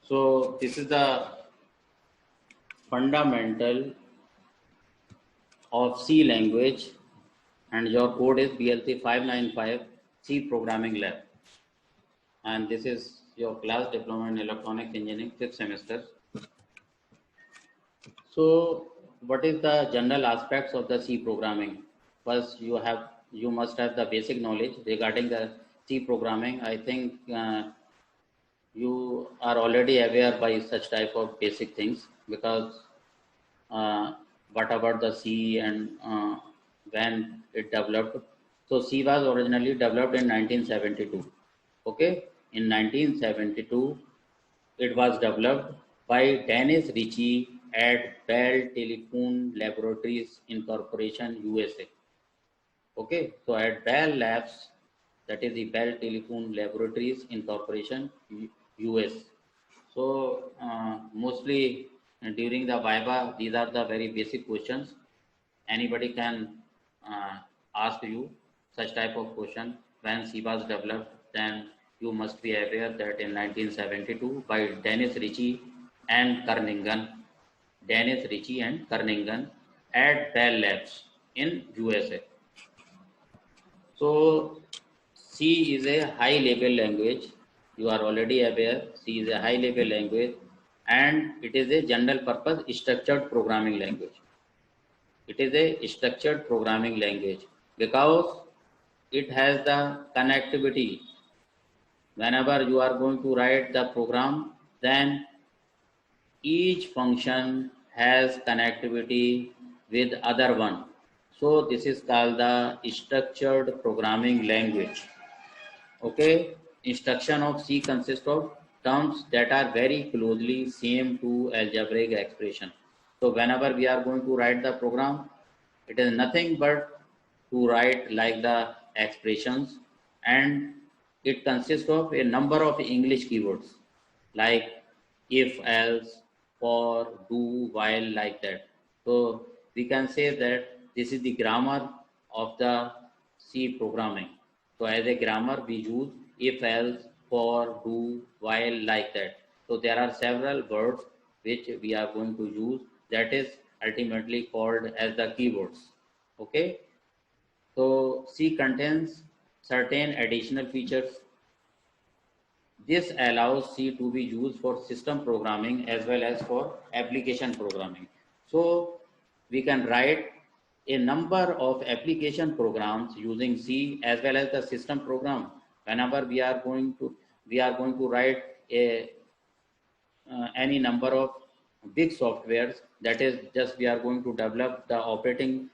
So this is the fundamental of C language, and your code is BLC 595 C Programming Lab. And this is your class diploma in electronics engineering 5th semester. So what is the general aspects of the C programming? First, you must have the basic knowledge regarding the C programming. I think you are already aware by such type of basic things, because uh, what about the C and when it developed. So C was originally developed in 1972. Okay, in 1972 it was developed by Dennis Ritchie at Bell Telephone Laboratories Incorporation, USA. Okay, so at Bell Labs, that is the Bell Telephone Laboratories Incorporation, US. So mostly during the Viva, these are the very basic questions. Anybody can uh, ask you such type of question. When C was developed, then you must be aware that in 1972 by Dennis Ritchie and Kernighan, at Bell Labs in USA. So C is a high level language. You are already aware C is a high level language, and it is a general purpose structured programming language. It is a structured programming language because it has the connectivity. Whenever you are going to write the program, then each function has connectivity with other one. So this is called the structured programming language. Okay, instruction of C consists of terms that are very closely same to algebraic expression. So whenever we are going to write the program, it is nothing but to write like the expressions, and it consists of a number of English keywords like if, else, for, do, while, like that. So we can say that this is the grammar of the C programming. So as a grammar, we use if, else, for, do, while, like that. So there are several words which we are going to use, that is ultimately called as the keywords. Okay. So C contains certain additional features. This allows C to be used for system programming as well as for application programming. So we can write a number of application programs using C as well as the system program. Whenever we are going to write a any number of big softwares, that is just we are going to develop the operating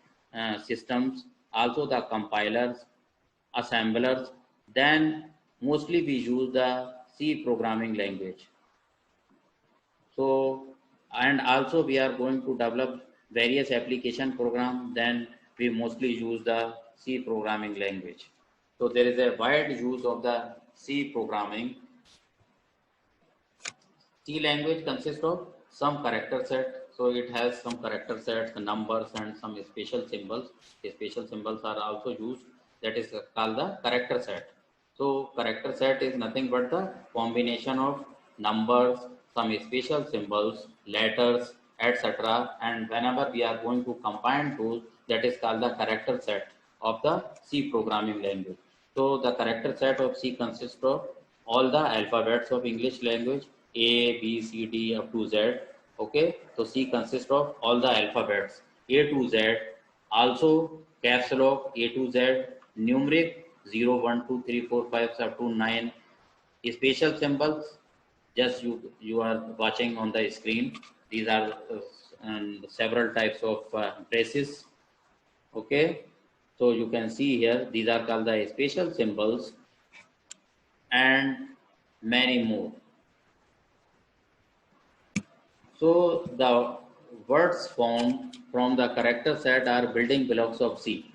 systems, also the compilers, assemblers, then mostly we use the C programming language. So, and also we are going to develop various application program, then we mostly use the C programming language. So there is a wide use of the C programming. C language consists of some character set. So it has some character sets, numbers, and some special symbols. The special symbols are also used. That is called the character set. So character set is nothing but the combination of numbers, some special symbols, letters, etc. And whenever we are going to combine those, that is called the character set of the C programming language. So the character set of C consists of all the alphabets of English language, A, B, C, D up to Z. Okay, so C consists of all the alphabets A to Z, also caps lock A to Z, numeric 0, 1, 2, 3, 4, 5 up to 9, special symbols, just you are watching on the screen. These are several types of braces. Okay, so you can see here, these are called the special symbols, and many more. So the words formed from the character set are building blocks of C.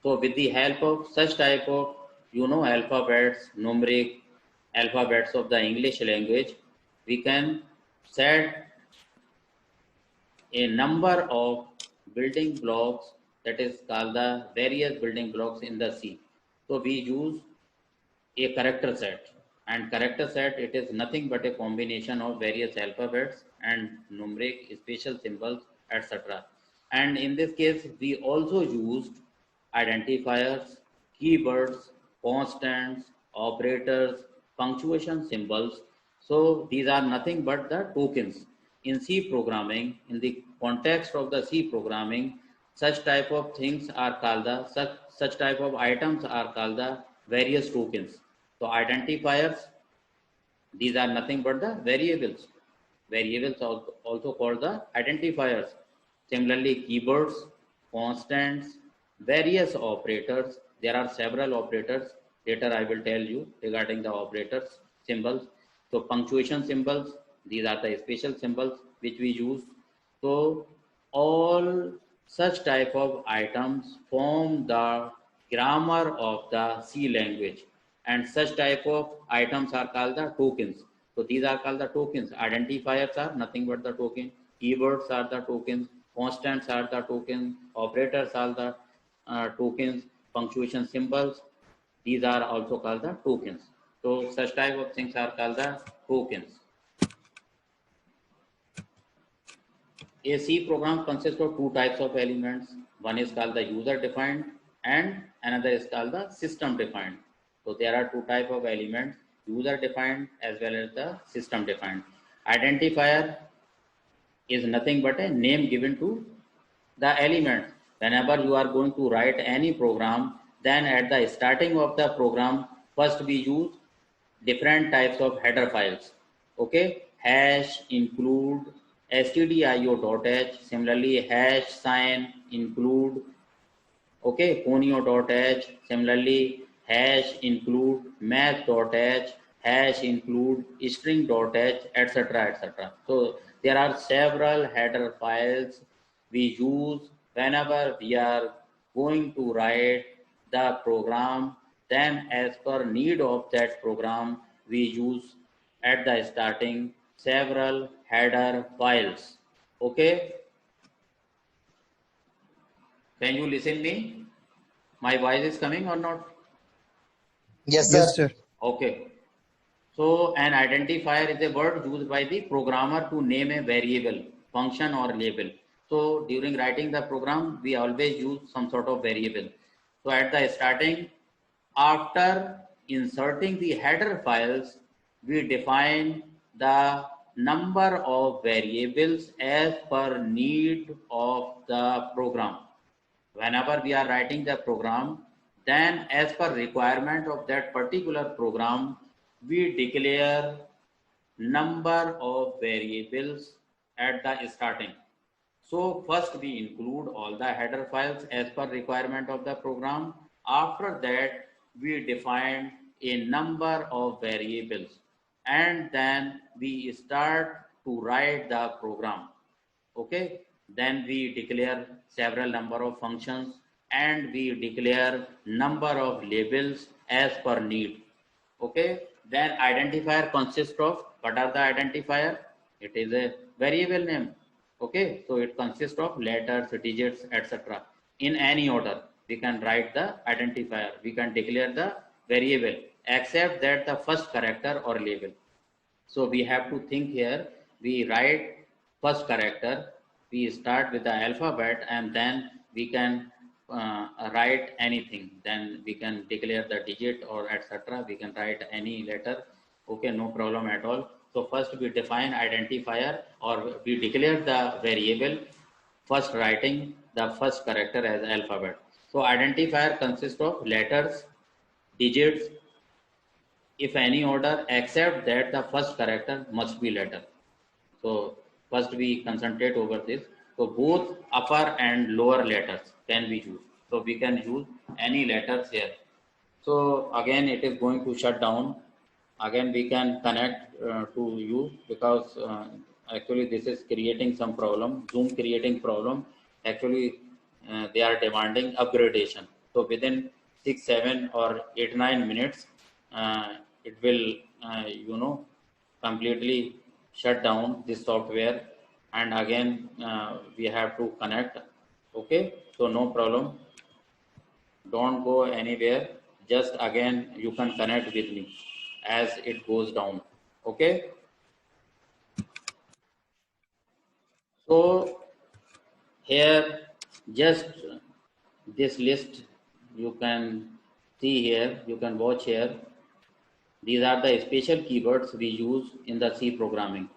So with the help of such type of alphabets, numeric alphabets of the English language, we can set a number of building blocks, that is called the various building blocks in the C. So we use a character set. And character set, it is nothing but a combination of various alphabets and numeric special symbols, etc. And in this case, we also used identifiers, keywords, constants, operators, punctuation symbols. So these are nothing but the tokens. In C programming, in the context of the C programming, such type of things are called the such type of items are called the various tokens. So identifiers, these are nothing but the variables. Variables also called the identifiers. Similarly, keywords, constants, various operators. There are several operators. Later I will tell you regarding the operators, symbols. So punctuation symbols, these are the special symbols which we use. So all such type of items form the grammar of the C language, and such type of items are called the tokens. So these are called the tokens. Identifiers are nothing but the token. Keywords are the tokens. Constants are the tokens. Operators are the tokens. Punctuation symbols, these are also called the tokens. So such type of things are called the tokens. A C program consists of two types of elements. One is called the user defined and another is called the system defined. So there are two types of elements, user defined as well as the system defined. Identifier is nothing but a name given to the element. Whenever you are going to write any program, then at the starting of the program, first we use different types of header files. Okay, hash include stdio.h, similarly hash sign include, okay, conio.h, similarly hash include math.h, hash include string.h, etc., etc. So there are several header files we use whenever we are going to write the program. Then as per need of that program, we use at the starting several header files. Okay, can you listen me? My voice is coming or not? Yes, sir. Yes, sir. Okay. So an identifier is a word used by the programmer to name a variable, function or label. So during writing the program, we always use some sort of variable. So at the starting, after inserting the header files, we define the number of variables as per need of the program. Whenever we are writing the program, then as per requirement of that particular program, we declare number of variables at the starting. So first we include all the header files as per requirement of the program. After that, we define a number of variables and then we start to write the program. Okay, then we declare several number of functions and we declare number of labels as per need. Okay, then identifier consists of, what are the identifier? It is a variable name. Okay, so it consists of letters, digits, etc. In any order we can write the identifier, we can declare the variable except that the first character or label. So we have to think here, we write first character, we start with the alphabet and then we can write anything. Then we can declare the digit or etc. We can write any letter. Okay, no problem at all. So first we define identifier or we declare the variable, first writing the first character as alphabet. So identifier consists of letters, digits, if any order except that the first character must be letter. So first we concentrate over this. So both upper and lower letters can be used. So we can use any letters here. So again it is going to shut down. Again we can connect to you because actually this is creating some problem. Zoom creating problem. Actually they are demanding upgradation. So within 6, 7 or 8, 9 minutes it will completely shut down this software and again we have to connect. Okay, so no problem, don't go anywhere, just again you can connect with me as it goes down. Okay. So here, just this list you can see here, you can watch here. These are the special keywords we use in the C programming.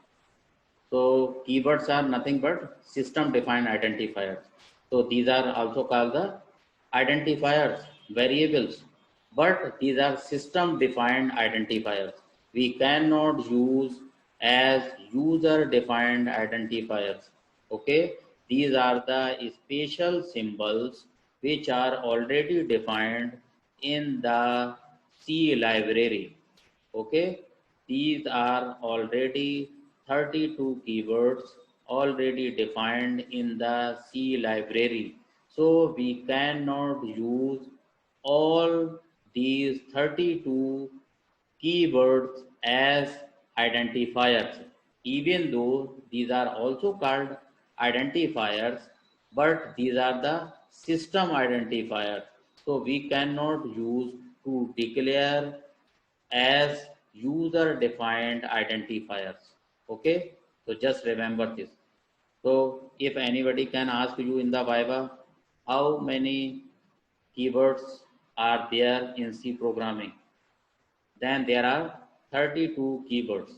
So keywords are nothing but system defined identifiers. So these are also called the identifiers, variables, but these are system defined identifiers. We cannot use as user defined identifiers. Okay, these are the special symbols which are already defined in the C library. Okay, these are already 32 keywords already defined in the C library. So we cannot use all these 32 keywords as identifiers, even though these are also called identifiers, but these are the system identifiers. So we cannot use to declare as user defined identifiers. Okay, so just remember this. So if anybody can ask you in the Viva, how many keywords are there in C programming, then there are 32 keywords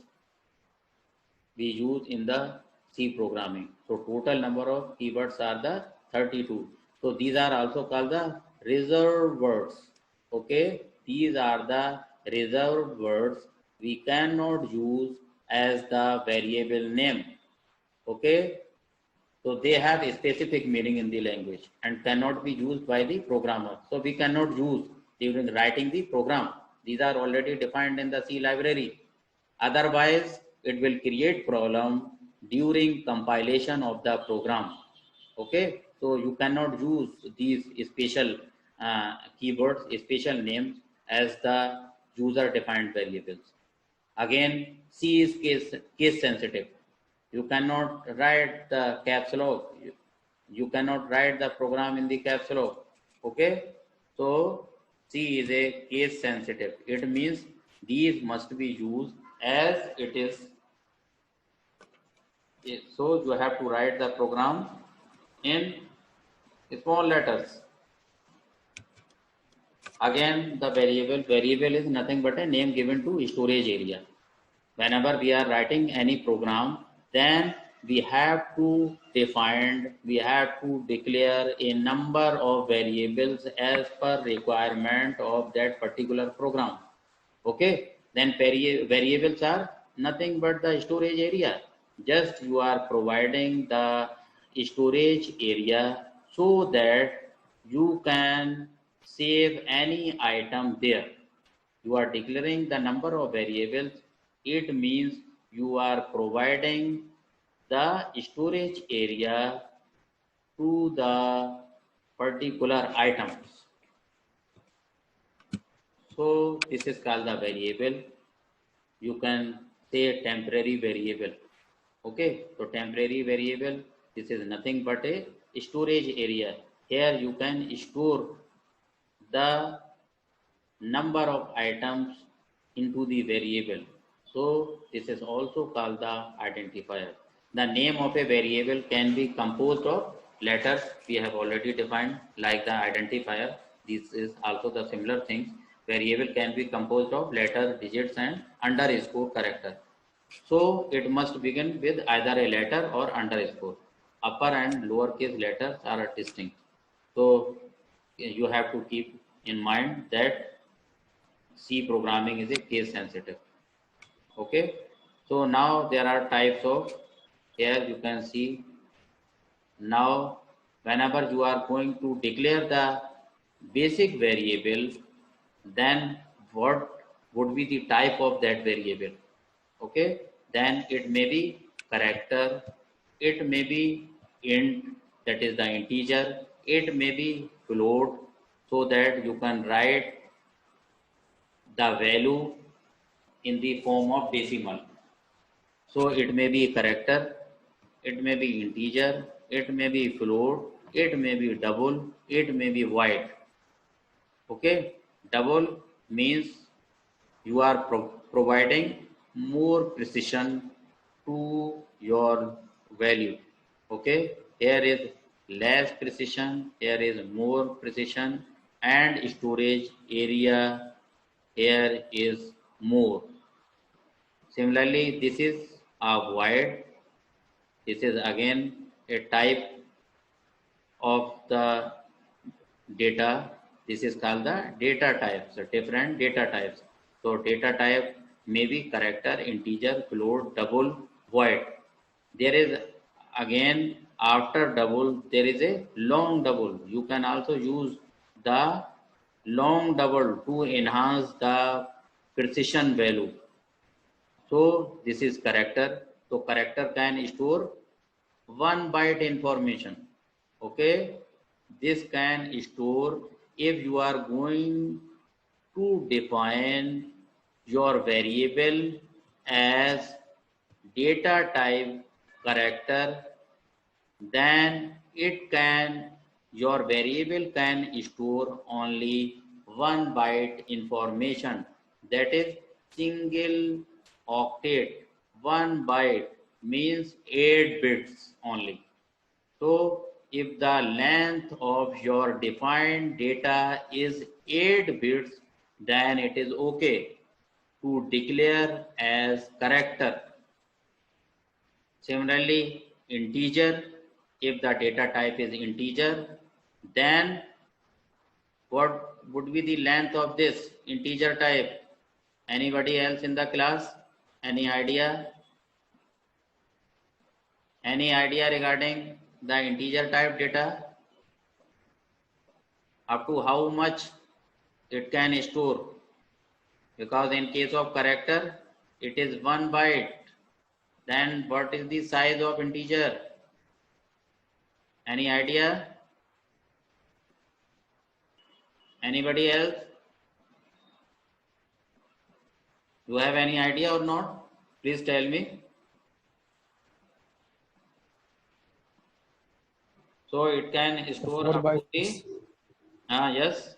we use in the C programming. So total number of keywords are the 32. So these are also called the reserved words. Okay, these are the reserved words we cannot use as the variable name. Okay, so they have a specific meaning in the language and cannot be used by the programmer. So we cannot use during writing the program. These are already defined in the C library. Otherwise, it will create problem during compilation of the program. Okay, so you cannot use these special keywords, special names as the user defined variables. Again, C is case sensitive. You cannot write the caps lock. You cannot write the program in the caps lock. Okay, so C is a case sensitive. It means these must be used as it is. So you have to write the program in small letters. Again, the variable is nothing but a name given to storage area. Whenever we are writing any program, then we have to declare a number of variables as per requirement of that particular program. Okay, then variables are nothing but the storage area. Just you are providing the storage area so that you can save any item there. You are declaring the number of variables. It means you are providing the storage area to the particular items. So this is called the variable. You can say temporary variable. Okay, so temporary variable, this is nothing but a storage area. Here you can store the number of items into the variable. So this is also called the identifier. The name of a variable can be composed of letters we have already defined, like the identifier. This is also the similar things. Variable can be composed of letters, digits and underscore character. So it must begin with either a letter or underscore. Upper and lowercase letters are distinct. So you have to keep in mind that C programming is a case sensitive. Okay. So now there are types of, here you can see, now whenever you are going to declare the basic variable, then what would be the type of that variable? Okay, then it may be character, it may be int, that is the integer, it may be float, so that you can write the value in the form of decimal. So it may be character, it may be integer, it may be float, it may be double, it may be white. Okay, double means you are providing more precision to your value. Okay, here is less precision, here is more precision, and storage area here is more. Similarly, this is a void. This is again a type of the data. This is called the data types, different data types. So data type may be character, integer, float, double, void. There is again after double there is a long double. You can also use the long double to enhance the precision value. So this is character. So character can store 1 byte information. Okay, this can store if you are going to define your variable as data type character, then it can your variable can store only 1 byte information, that is single octet. 1 byte means 8 bits only. So if the length of your defined data is 8 bits, then it is okay to declare as character. Similarly, integer, if the data type is integer, then what would be the length of this integer type? Anybody else in the class? Any idea? Any idea regarding the integer type data? Up to how much it can store? Because in case of character, it is 1 byte. Then what is the size of integer? Any idea? Anybody else? Do you have any idea or not? Please tell me. So it can store 4 up to bytes. yes.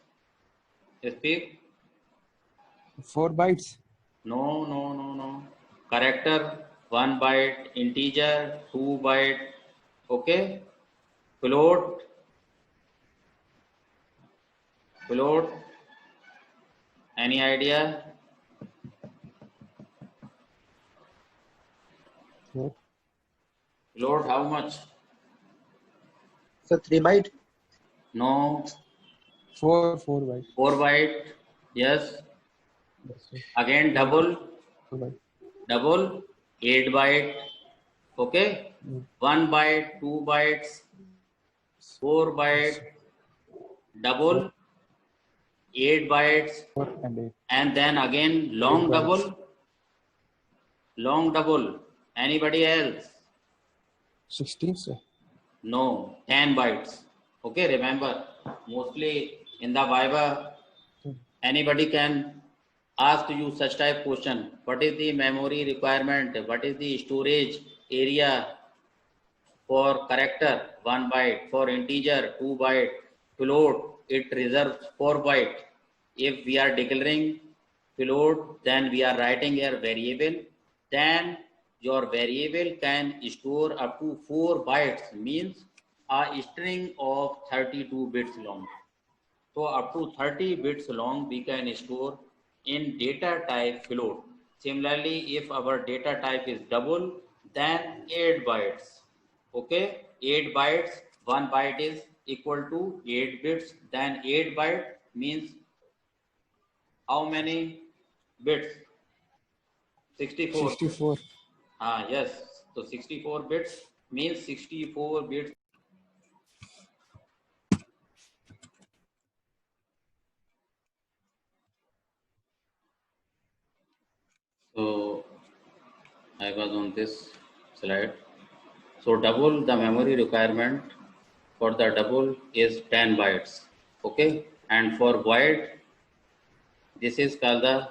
Speak. 4 bytes. No. Character 1 byte, integer 2 byte. Okay. Float. Any idea? Sure. Float how much? So 3 byte. No. 4 bytes. 4 byte. Yes. Yes, sir. Again double. 4 bytes. Double 8 byte. Okay. 1 byte, 2 bytes, 4 byte, double 8 bytes, 4 and 8. and then again long 8 bytes. double. Anybody else? 16, sir. No, 10 bytes. Okay, remember, mostly in the Viva, anybody can ask you such type question. What is the memory requirement? What is the storage area for character? 1 byte. For integer, 2 byte. Float, it reserves 4 byte. If we are declaring float, then we are writing a variable. Then your variable can store up to 4 bytes, means a string of 32 bits long. So up to 30 bits long we can store in data type float. Similarly, if our data type is double, then 8 bytes. Okay, 8 bytes, 1 byte is equal to 8 bits. Then 8 byte means how many bits? 64. 64. Yes. So 64 bits means 64 bits. So I was on this slide. So double the memory requirement for the double is 10 bytes. Okay. And for void, this is called the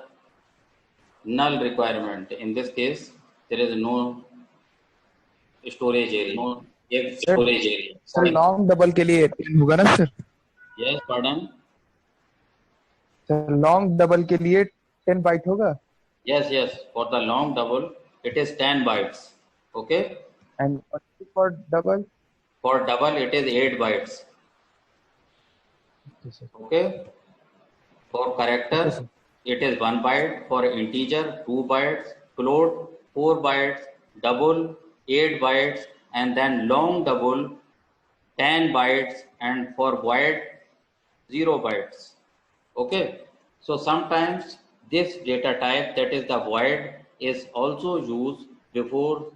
null requirement. In this case, there is no storage area. No storage area. Sir long double के लिए 10 होगा ना sir? Yes, pardon. Sir long double के लिए 10 bite होगा? Yes, yes. For the long double, it is 10 bytes. Okay. And what is for double? For double, it is 8 bytes. Okay, sir. Okay. For Okay, character, sir. it is 1 byte. For integer, 2 bytes. Float, 4 bytes. Double, 8 bytes. And then long double, 10 bytes. And for void, 0 bytes. Okay. So sometimes this data type, that is the void, is also used before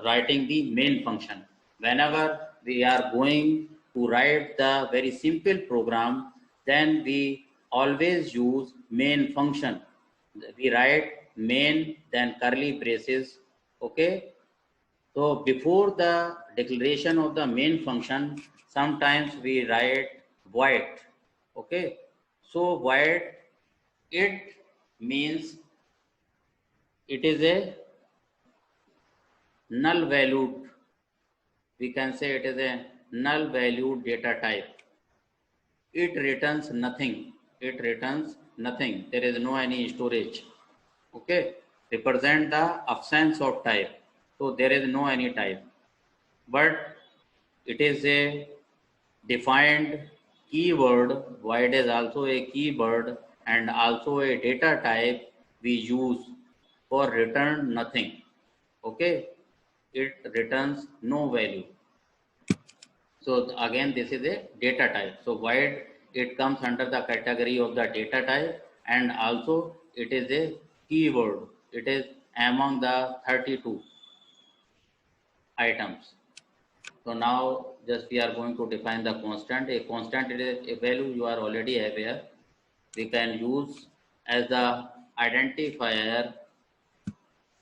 writing the main function. Whenever we are going to write the very simple program, then we always use main function. We write main, then curly braces. Okay. So before the declaration of the main function, sometimes we write void. Okay. So void, it means it is a null valued, we can say it is a null valued data type. It returns nothing. It returns nothing. There is no any storage. Okay. Represent the absence of type. So there is no any type. But it is a defined keyword. Void is also a keyword and also a data type we use for return nothing. Okay. It returns no value. So again, this is a data type. So void, it comes under the category of the data type, and also it is a keyword. It is among the 32 items. So now just we are going to define the constant. A constant is a value you are already aware. We can use as the identifier.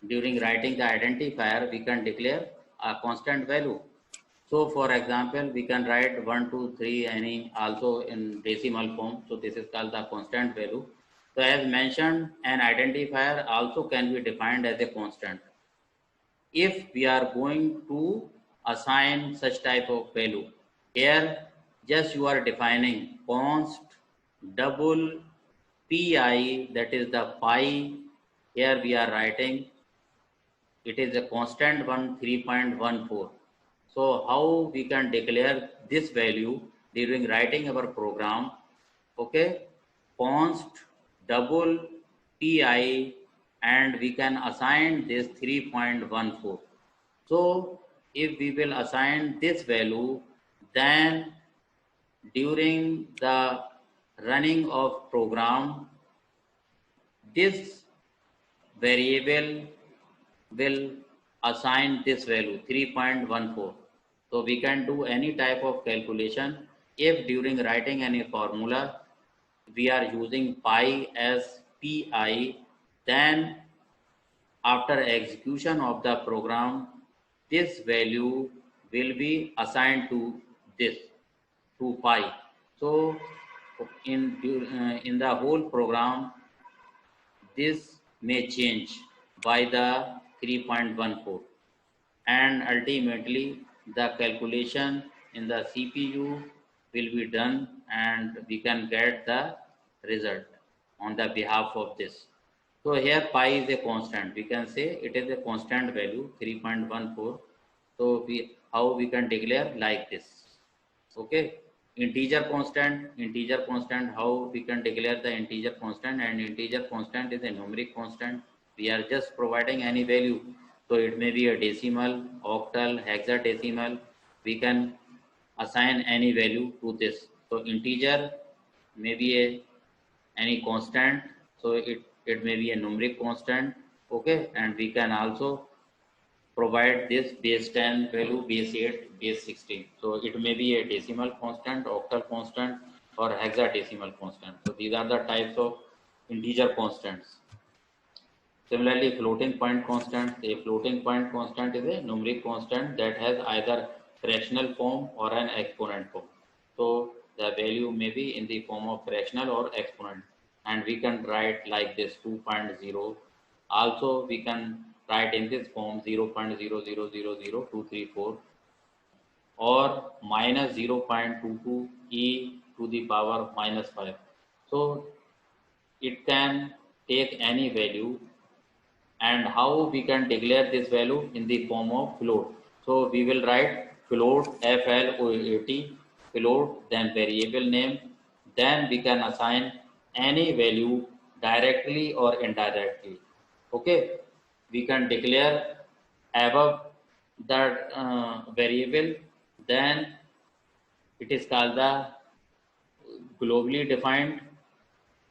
During writing the identifier, we can declare a constant value. So for example, we can write 1, 2, 3, any also in decimal form. So this is called the constant value. So as mentioned, an identifier also can be defined as a constant. If we are going to assign such type of value, here just you are defining const double pi, that is the pi. Here we are writing it is a constant one 3.14. So how we can declare this value during writing our program? Okay, const double pi, and we can assign this 3.14. So if we will assign this value, then during the running of program, this variable will assign this value 3.14. So we can do any type of calculation. If during writing any formula we are using pi as pi, then after execution of the program, this value will be assigned to this, to pi. So in the whole program, this may change by the 3.14, and ultimately the calculation in the CPU will be done and we can get the result on the behalf of this. So here pi is a constant. We can say it is a constant value 3.14. So how we can declare like this. Okay. Integer constant, how we can declare the integer constant, and integer constant is a numeric constant. We are just providing any value. So it may be a decimal, octal, hexadecimal. We can assign any value to this. So integer may be any constant. So it may be a numeric constant. Okay. And we can also provide this base 10 value, base 8, base 16. So it may be a decimal constant, octal constant, or hexadecimal constant. So these are the types of integer constants. Similarly, floating point constant. A floating point constant is a numeric constant that has either fractional form or an exponent form. So the value may be in the form of fractional or exponent. And we can write like this 2.0. Also, we can write in this form 0.0000234 or minus 0.22 e to the power minus 5. So it can take any value And how we can declare this value in the form of float. So we will write float float, float, then variable name, then we can assign any value directly or indirectly. Okay, we can declare above that variable, then it is called the globally defined,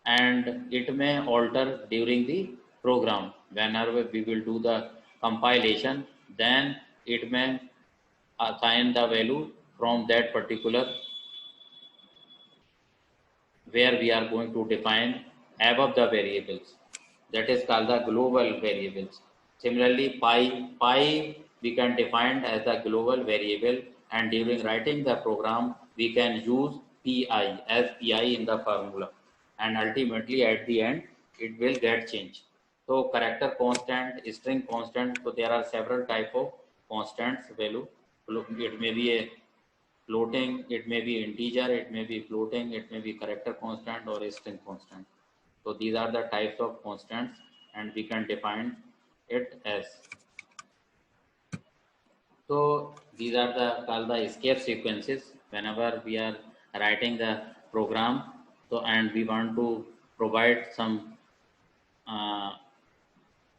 and it may alter during the program. Whenever we will do the compilation, then it may assign the value from that particular where we are going to define above the variables. That is called the global variables. Similarly, pi we can define as the global variable, and during writing the program we can use pi as pi in the formula, and ultimately at the end it will get changed. So character constant, string constant, so there are several type of constants value. It may be a floating, it may be integer, it may be floating, it may be character constant or a string constant. So these are the types of constants, and we can define it as. So these are the called the escape sequences whenever we are writing the program. So and we want to provide some uh,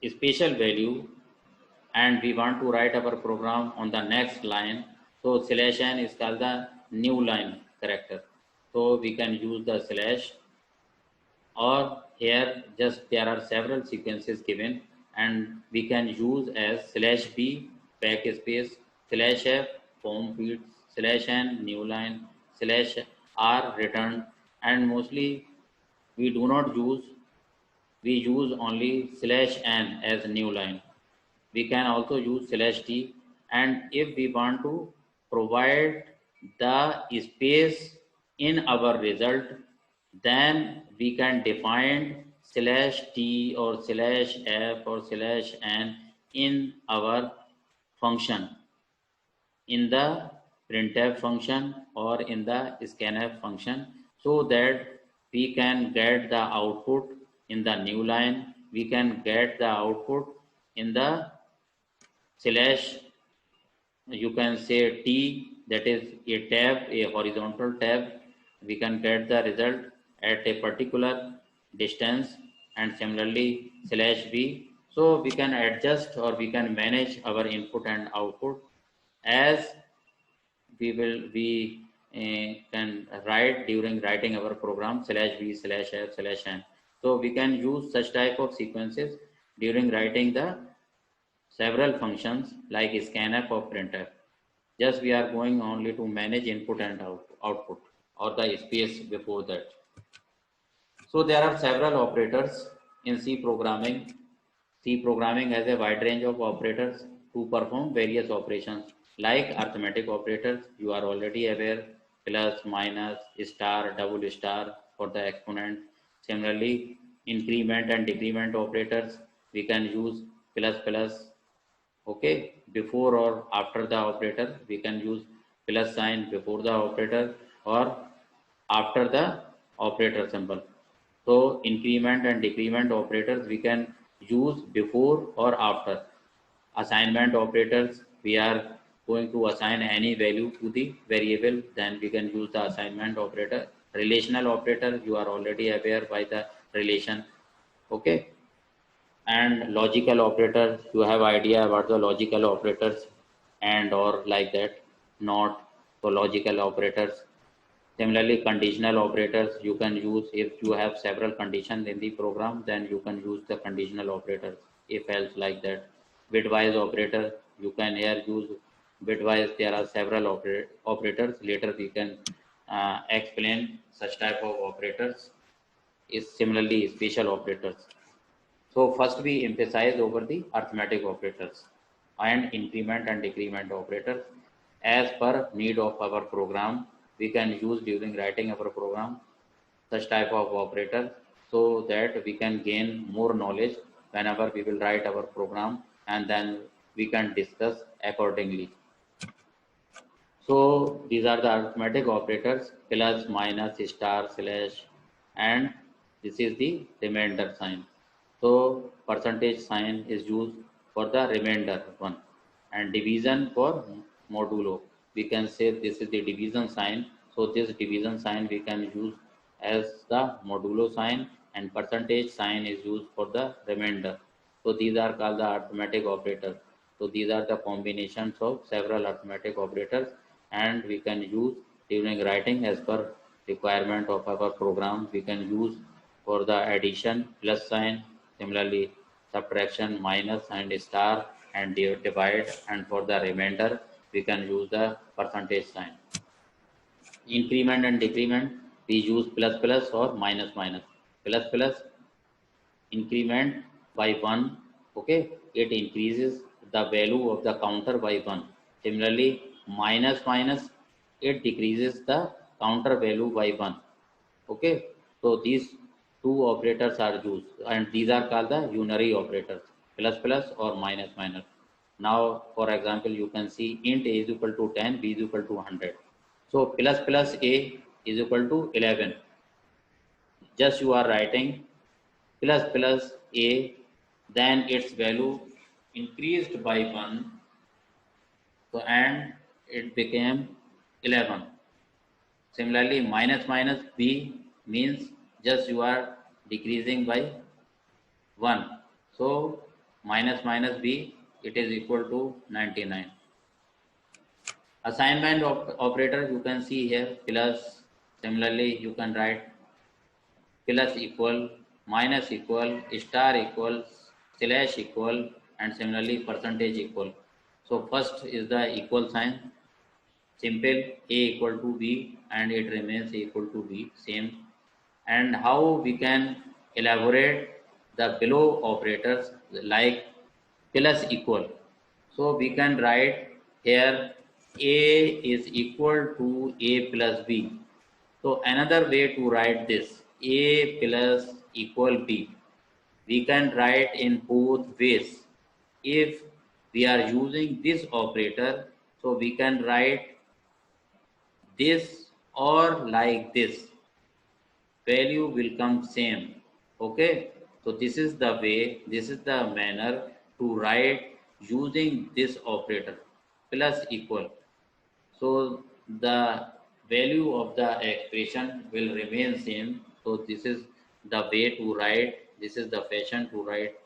special value, and we want to write our program on the next line. So slash n is called the new line character. So we can use the slash, or here just there are several sequences given, and we can use as slash b backspace, slash f form fields, slash n new line, slash r return, and mostly we do not use, we use only slash n as new line. We can also use slash t, and if we want to provide the space in our result, then we can define slash t or slash f or slash n in our function, in the printf function or in the scanf function, so that we can get the output in the new line, we can get the output in the slash, you can say t, that is a tab, a horizontal tab. We can get the result at a particular distance, and similarly slash b. So we can adjust or we can manage our input and output as we can write during writing our program slash b slash f slash n. So we can use such type of sequences during writing the several functions like scanf or printf. Just we are going only to manage input and output, or the space before that. So there are several operators in C programming. C programming has a wide range of operators to perform various operations like arithmetic operators. You are already aware, plus, minus, star, double star for the exponent. Similarly, increment and decrement operators, we can use plus plus. Okay, before or after the operator, we can use plus sign before the operator or after the operator symbol. So increment and decrement operators we can use before or after. Assignment operators, we are going to assign any value to the variable, then we can use the assignment operator. Relational operator, you are already aware by the relation. Okay, and logical operators, you have idea about the logical operators, and or like that, not. So logical operators. Similarly, conditional operators you can use if you have several conditions in the program, then you can use the conditional operators, if else like that. Bitwise operator, you can here use bitwise. There are several operators. Later we can explain such type of operators. Is similarly special operators. So first we emphasize over the arithmetic operators and increment and decrement operators. As per need of our program, we can use during writing our program such type of operator, so that we can gain more knowledge whenever we will write our program, and then we can discuss accordingly. So these are the arithmetic operators: plus, minus, star, slash, and this is the remainder sign. So percentage sign is used for the remainder one, and division for modulo. We can say this is the division sign. So this division sign we can use as the modulo sign, and percentage sign is used for the remainder. So these are called the arithmetic operators. So these are the combinations of several arithmetic operators, and we can use during writing as per requirement of our program. We can use for the addition plus sign, similarly subtraction minus and star, and divide, and for the remainder we can use the percentage sign. Increment and decrement we use plus plus or minus minus. Plus plus increment by 1, okay, it increases the value of the counter by 1. Similarly minus minus, it decreases the counter value by 1. Okay, so these two operators are used, and these are called the unary operators, plus plus or minus minus. Now for example, you can see int a is equal to 10, b is equal to 100. So plus plus a is equal to 11. Just you are writing plus plus a, then its value increased by 1, so and it became 11. Similarly minus minus b means just you are decreasing by 1, so minus minus b, it is equal to 99. Assignment operator you can see here plus. Similarly you can write plus equal, minus equal, star equal, slash equal, and similarly percentage equal. So first is the equal sign, simple, a equal to b, and it remains equal to b, same. And how we can elaborate the below operators like plus equal. So we can write here a is equal to a plus b. So another way to write this, a plus equal b, we can write in both ways. If we are using this operator, so we can write this or like this, value will come same. Okay, so this is the way, this is the manner to write using this operator plus equal. So the value of the expression will remain same. So this is the way to write, this is the fashion to write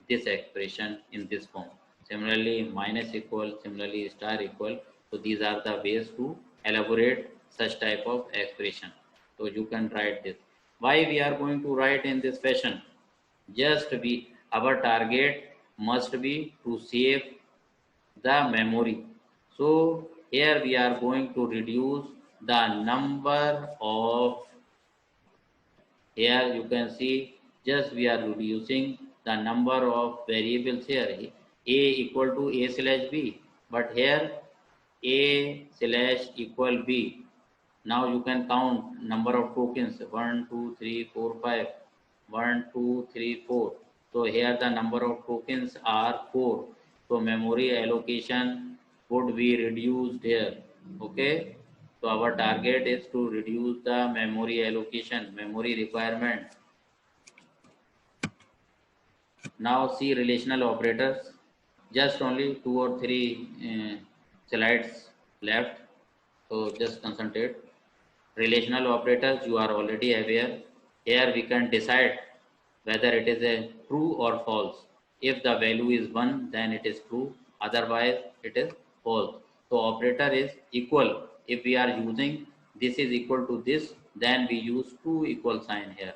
this expression in this form. Similarly minus equal, similarly star equal. So these are the ways to elaborate such type of expression. So you can write this. Why we are going to write in this fashion? Just our target must be to save the memory. So here we are going to reduce the number of, here you can see just we are reducing the number of variables here, a equal to a slash b, but here a slash equal b. Now you can count number of tokens 1 2 3 4 5, 1 2 3 4. So here the number of tokens are 4. So memory allocation would be reduced here. Okay, so our target is to reduce the memory allocation, memory requirement. Now see relational operators. Just only 2 or 3 slides left, so just concentrate. Relational operators you are already aware. Here we can decide whether it is a true or false. If the value is 1, then it is true, otherwise it is false. So operator is equal. If we are using this is equal to this, then we use 2 equal sign here.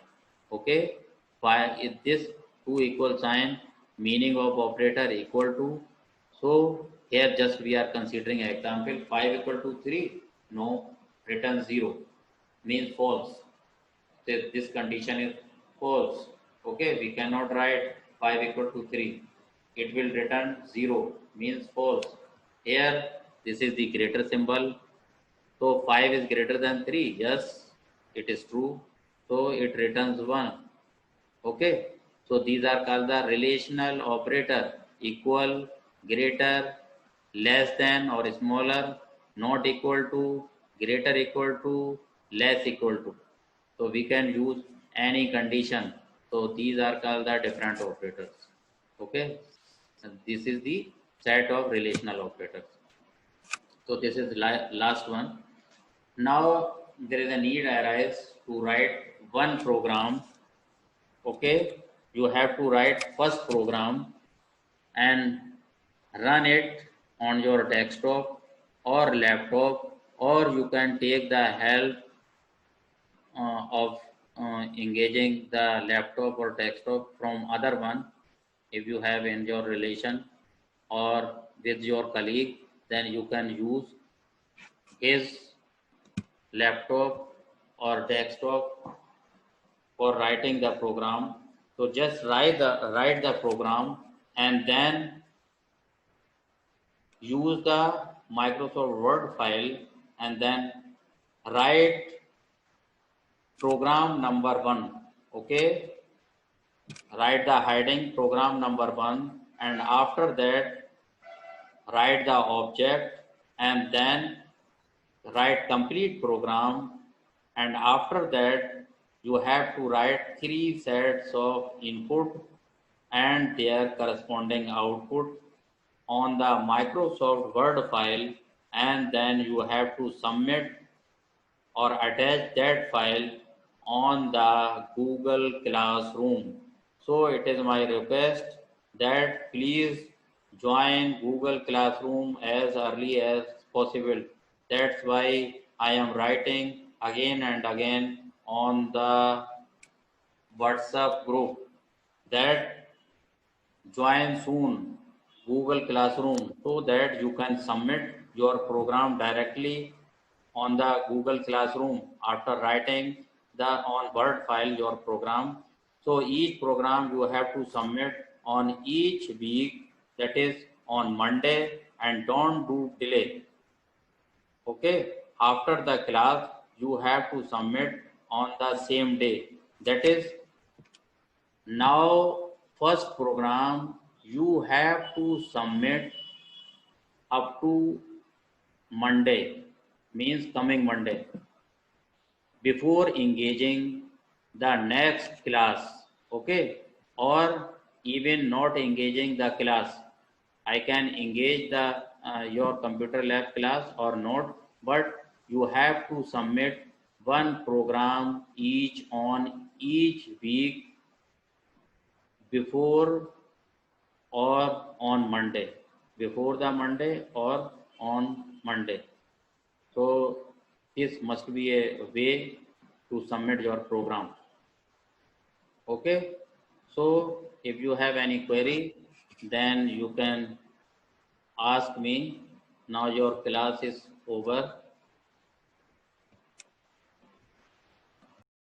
Okay, why is this 2 equal sign, meaning of operator equal to? So here just we are considering example 5 equal to 3, no, return 0 means false. So this condition is false. Okay, we cannot write 5 equal to 3. It will return 0 means false. Here this is the greater symbol. So 5 is greater than 3. Yes, it is true. So it returns 1. Okay, so these are called the relational operator: equal, greater, less than or smaller, not equal to, greater equal to, less equal to. So we can use any condition So these are called the different operators. Okay, and this is the set of relational operators. So this is last one. Now there is a need arise to write one program. Okay, you have to write first program and run it on your desktop or laptop, or you can take the help of engaging the laptop or desktop from other one if you have in your relation or with your colleague, then you can use his laptop or desktop for writing the program. So just write the program and then use the Microsoft Word file and then write program number 1. Okay, write the heading program number 1, and after that write the object and then write complete program, and after that you have to write 3 sets of input and their corresponding output on the Microsoft Word file, and then you have to submit or attach that file on the Google Classroom. So it is my request that please join Google Classroom as early as possible. That's why I am writing again and again on the WhatsApp group that join soon Google Classroom so that you can submit your program directly on the Google Classroom after writing the on Word file your program. So each program you have to submit on each week, that is on Monday, and don't do delay. Okay, after the class you have to submit on the same day. That is, now first program you have to submit up to Monday, means coming Monday, before engaging the next class. Okay, or even not engaging the class. I can engage the your computer lab class or not, but you have to submit one program each on each week before or on Monday, before the Monday or on Monday. So this must be a way to submit your program. Okay, so if you have any query, then you can ask me. Now your class is over.